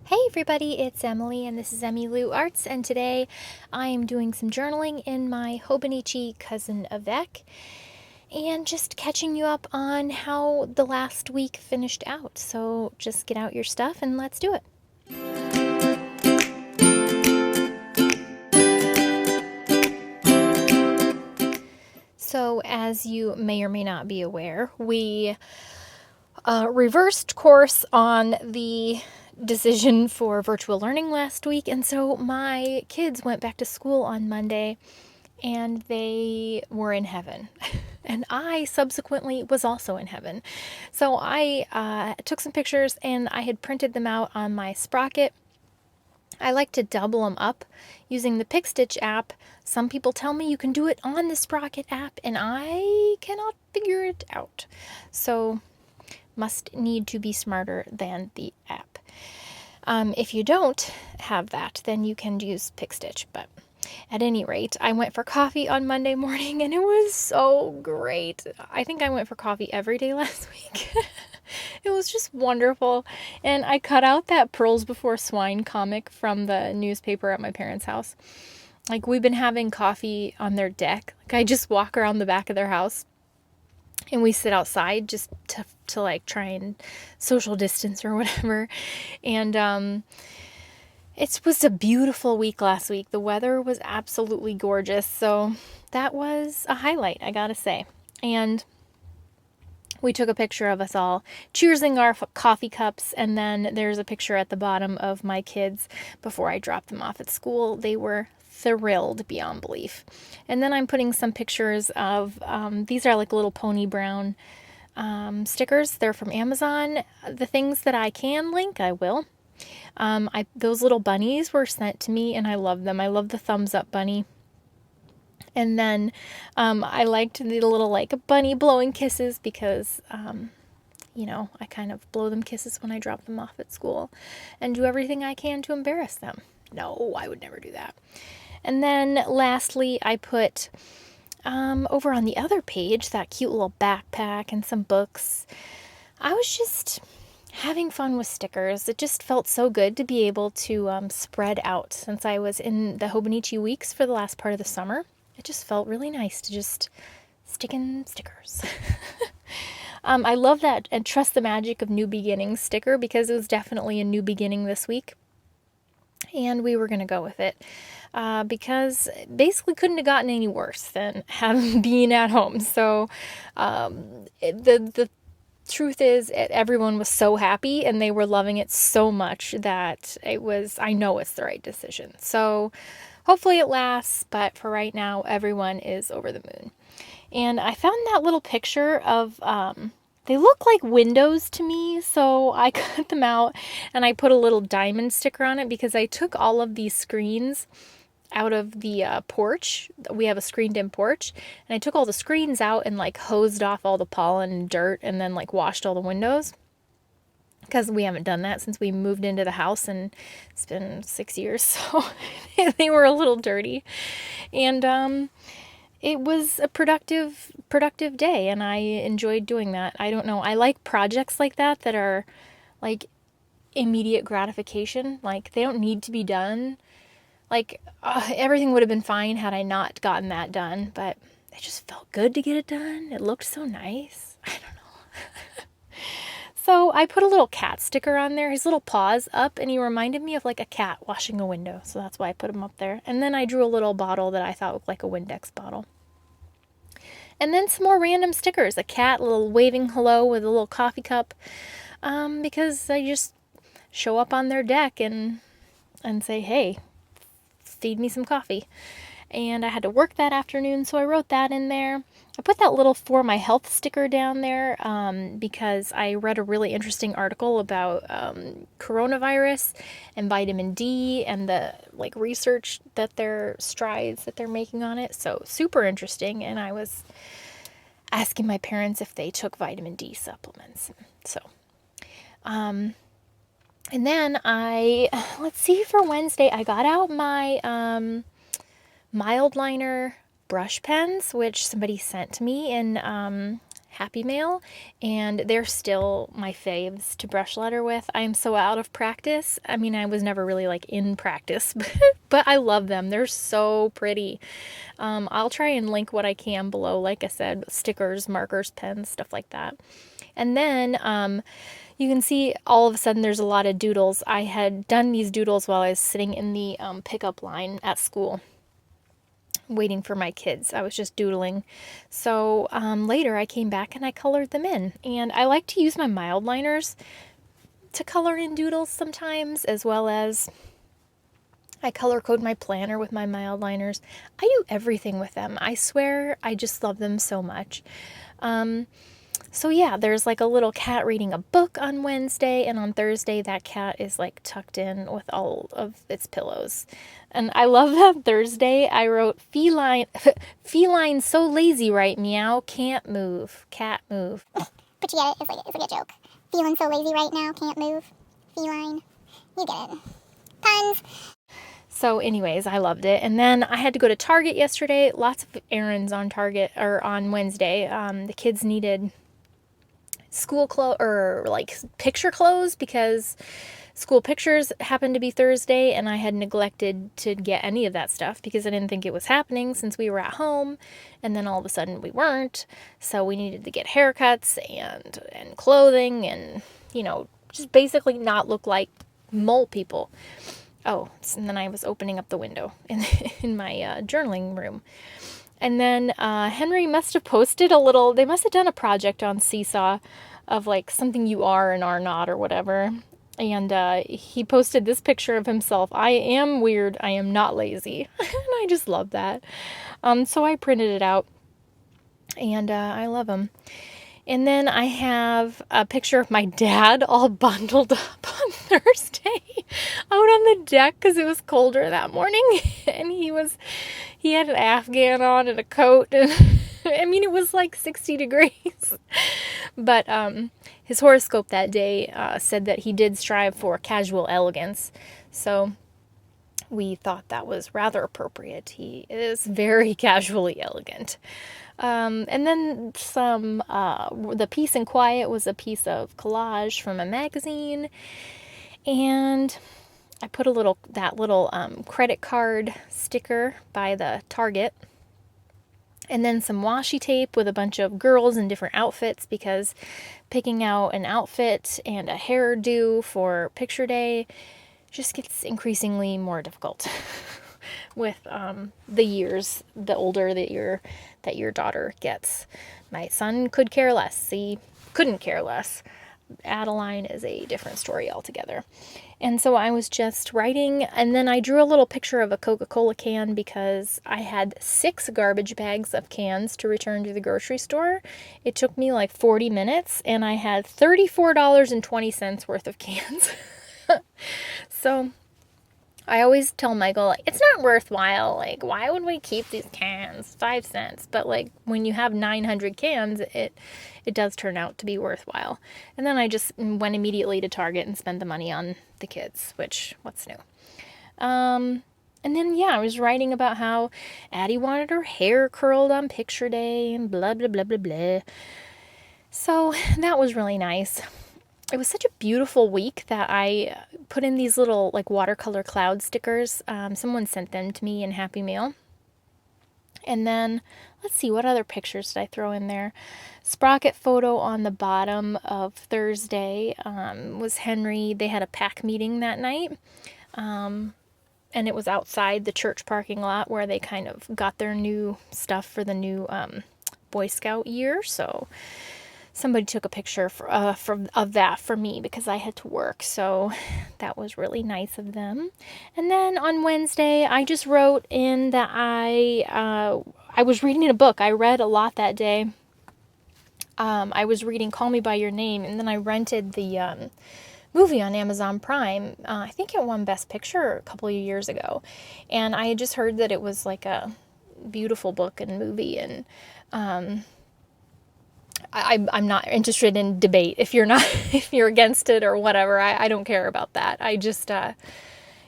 Hey everybody, it's Emily and this is Emmylou Arts, and today I am doing some journaling in my Hobonichi cousin Avec and just catching you up on how the last week finished out. So just get out your stuff and let's do it. So as you may or may not be aware, we reversed course on the decision for virtual learning last week, and so my kids went back to school on Monday and they were in heaven. And I subsequently was also in heaven. So I took some pictures and I had printed them out on my Sprocket. I like to double them up using the Pick Stitch app. Some people tell me you can do it on the Sprocket app, and I cannot figure it out. So must need to be smarter than the app. If you don't have that, then you can use Pick Stitch. But at any rate, I went for coffee on Monday morning and it was so great. I think I went for coffee every day last week. It was just wonderful. And I cut out that Pearls Before Swine comic from the newspaper at my parents' house. Like, we've been having coffee on their deck. Like, I just walk around the back of their house and we sit outside just to like try and social distance or whatever. And it was a beautiful week last week. The weather was absolutely gorgeous. So that was a highlight, I gotta say. And we took a picture of us all cheersing our coffee cups, and then there's a picture at the bottom of my kids before I dropped them off at school. They were thrilled beyond belief. And then I'm putting some pictures of, these are like little pony brown stickers. They're from Amazon. The things that I can link, I will. Those little bunnies were sent to me and I love them. I love the thumbs up bunny. And then I liked the little like bunny blowing kisses because, I kind of blow them kisses when I drop them off at school and do everything I can to embarrass them. No, I would never do that. And then lastly, I put over on the other page that cute little backpack and some books. I was just having fun with stickers. It just felt so good to be able to spread out since I was in the Hobonichi weeks for the last part of the summer. It just felt really nice to just stick in stickers. I love that and Trust the Magic of New Beginnings sticker because it was definitely a new beginning this week. And we were going to go with it because basically couldn't have gotten any worse than being at home. So the truth is everyone was so happy and they were loving it so much that I know it's the right decision. So hopefully it lasts, but for right now, everyone is over the moon. And I found that little picture of, they look like windows to me, so I cut them out and I put a little diamond sticker on it because I took all of these screens out of the porch. We have a screened-in porch, and I took all the screens out and like hosed off all the pollen and dirt and then like washed all the windows because we haven't done that since we moved into the house, and it's been 6 years, so they were a little dirty. And it was a productive day, and I enjoyed doing that. I don't know. I like projects like that are like immediate gratification. Like, they don't need to be done. Like, everything would have been fine had I not gotten that done, but it just felt good to get it done. It looked so nice. I don't know. So I put a little cat sticker on there, his little paws up, and he reminded me of like a cat washing a window. So that's why I put him up there. And then I drew a little bottle that I thought looked like a Windex bottle. And then some more random stickers, a cat, a little waving hello with a little coffee cup, because I just show up on their deck and say, hey, feed me some coffee. And I had to work that afternoon, so I wrote that in there. I put that little For My Health sticker down there because I read a really interesting article about coronavirus and vitamin D and the like research strides that they're making on it. So super interesting. And I was asking my parents if they took vitamin D supplements. So, and then let's see, for Wednesday, I got out my Mildliner brush pens, which somebody sent to me in Happy Mail, and they're still my faves to brush letter with. I'm so out of practice. I mean, I was never really like in practice, but I love them. They're so pretty. I'll try and link what I can below, like I said, stickers, markers, pens, stuff like that. And then you can see all of a sudden there's a lot of doodles. I had done these doodles while I was sitting in the pickup line at school, waiting for my kids. I was just doodling. So later I came back and I colored them in. And I like to use my Mildliners to color in doodles sometimes, as well as I color code my planner with my Mildliners. I do everything with them. I swear I just love them so much. So yeah, there's like a little cat reading a book on Wednesday, and on Thursday that cat is like tucked in with all of its pillows. And I love that Thursday I wrote feline so lazy right meow, can't move, cat move. But you get it, it's like a joke. Feeling so lazy right now, can't move. Feline. You get it. Puns. So anyways, I loved it. And then I had to go to Target yesterday. Lots of errands on Target, or on Wednesday. The kids needed school clothes, or like picture clothes, because school pictures happened to be Thursday, and I had neglected to get any of that stuff because I didn't think it was happening since we were at home, and then all of a sudden we weren't. So we needed to get haircuts and clothing, and just basically not look like mole people. Oh, and then I was opening up the window in my journaling room. And then Henry must have posted they must have done a project on Seesaw of like something you are and are not or whatever. And he posted this picture of himself. I am weird. I am not lazy. And I just love that. So I printed it out, and I love him. And then I have a picture of my dad all bundled up on Thursday out on the deck because it was colder that morning. And he had an Afghan on and a coat. And I mean, it was like 60 degrees. But his horoscope that day said that he did strive for casual elegance. So we thought that was rather appropriate. He is very casually elegant. And then the Peace and Quiet was a piece of collage from a magazine, and I put that little credit card sticker by the Target, and then some washi tape with a bunch of girls in different outfits, because picking out an outfit and a hairdo for picture day just gets increasingly more difficult with the years, the older that your daughter gets. My son could care less. He couldn't care less. Adeline is a different story altogether. And so I was just writing, and then I drew a little picture of a Coca-Cola can because I had 6 garbage bags of cans to return to the grocery store. It took me like 40 minutes, and I had $34.20 worth of cans. So I always tell Michael, like, it's not worthwhile. Like, why would we keep these cans? 5 cents. But like, when you have 900 cans, it does turn out to be worthwhile. And then I just went immediately to Target and spent the money on the kids, which, what's new? And then, yeah, I was writing about how Addie wanted her hair curled on picture day and blah, blah, blah, blah, blah. So that was really nice. It was such a beautiful week that I put in these little like watercolor cloud stickers. Someone sent them to me in Happy Mail. And then, let's see, what other pictures did I throw in there? Sprocket photo on the bottom of Thursday was Henry. They had a pack meeting that night. And it was outside the church parking lot where they kind of got their new stuff for the new Boy Scout year. So somebody took a picture of that for me because I had to work, so that was really nice of them. And then on Wednesday, I just wrote in that I was reading a book. I read a lot that day. I was reading Call Me By Your Name, and then I rented the movie on Amazon Prime. I think it won Best Picture a couple of years ago, and I had just heard that it was like a beautiful book and movie, and I'm not interested in debate. If you're against it or whatever, I don't care about that. I just,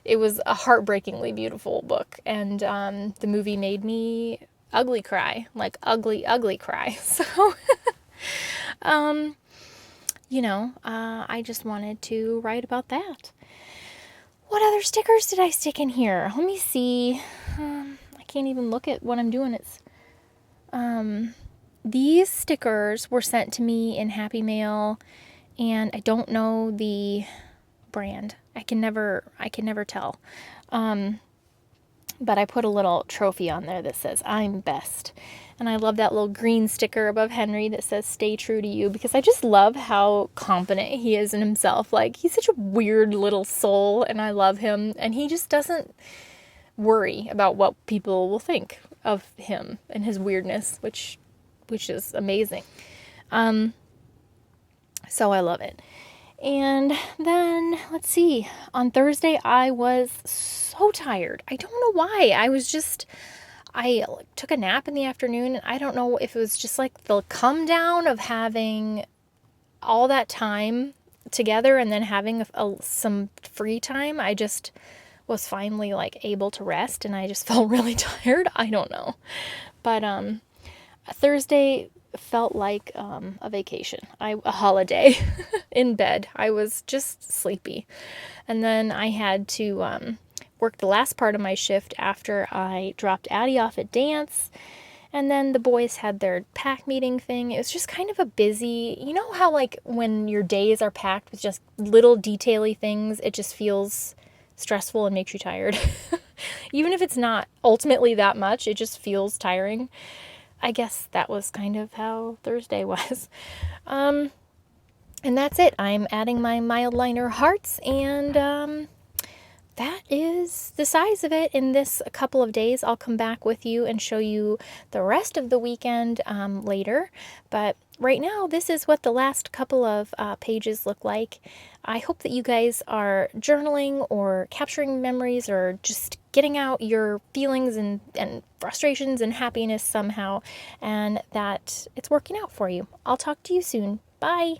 it was a heartbreakingly beautiful book, and the movie made me ugly cry, like ugly cry. So I just wanted to write about that. What other stickers did I stick in here? Let me see. I can't even look at what I'm doing. These stickers were sent to me in Happy Mail, and I don't know the brand. I can never tell. But I put a little trophy on there that says, I'm best. And I love that little green sticker above Henry that says, stay true to you, because I just love how confident he is in himself. Like, he's such a weird little soul, and I love him. And he just doesn't worry about what people will think of him and his weirdness, which is amazing. So I love it. And then, let's see, on Thursday, I was so tired. I don't know why. I took a nap in the afternoon, and I don't know if it was just like the come down of having all that time together and then having some free time. I just was finally like able to rest, and I just felt really tired. I don't know. But Thursday felt like a vacation, a holiday in bed. I was just sleepy. And then I had to work the last part of my shift after I dropped Addie off at dance. And then the boys had their pack meeting thing. It was just kind of a busy, you know how like when your days are packed with just little detaily things, it just feels stressful and makes you tired. Even if it's not ultimately that much, it just feels tiring. I guess that was kind of how Thursday was. And that's it. I'm adding my Mildliner hearts, and that is the size of it. In this couple of days, I'll come back with you and show you the rest of the weekend later. But right now, this is what the last couple of pages look like. I hope that you guys are journaling or capturing memories or just getting out your feelings and frustrations and happiness somehow, and that it's working out for you. I'll talk to you soon. Bye.